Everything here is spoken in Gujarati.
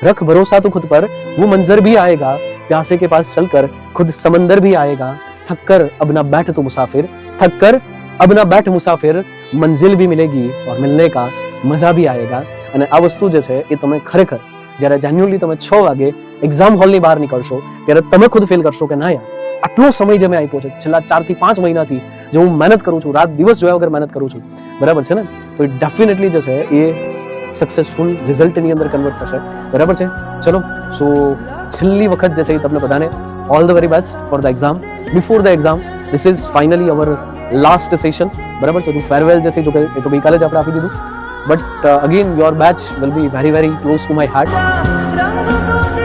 रख भरोसा तो खुद पर, वो मंजर भी आएगा, प्यासे के पास चलकर खुद समंदर भी आएगा, थक कर अब ना बैठ तो मुसाफिर, थक कर अब ना बैठ मुसाफिर, મંજિલ બી મિલેગી ઓર મિલને કા મજા બી આયેગા. અને આ વસ્તુ જે છે એ તમે ખરેખર જ્યારે જેન્યુઅલી તમે 6 વાગે એક્ઝામ હોલની બહાર નીકળશો ત્યારે તમે ખુદ ફીલ કરશો કે ના યાર આટલો સમય જે મેં આપ્યો છે છેલ્લા 4 થી 5 મહિનાથી જે હું મહેનત કરું છું, રાત દિવસ જોયા વગર મહેનત કરું છું, બરાબર છે ને, તો એ ડેફિનેટલી જે છે એ સક્સેસફુલ રિઝલ્ટની અંદર કન્વર્ટ થશે. બરાબર છે. ચલો, સો છેલ્લી વખત જે છે એ તમને બધાને all the very best for the exam. Before the exam this is finally our last session. બરાબર છે. તો ફેરવેલ જે છે જો કે એ તો ગઈકાલે જ આપણે આપી દીધું, but again your batch will be very very close to my heart.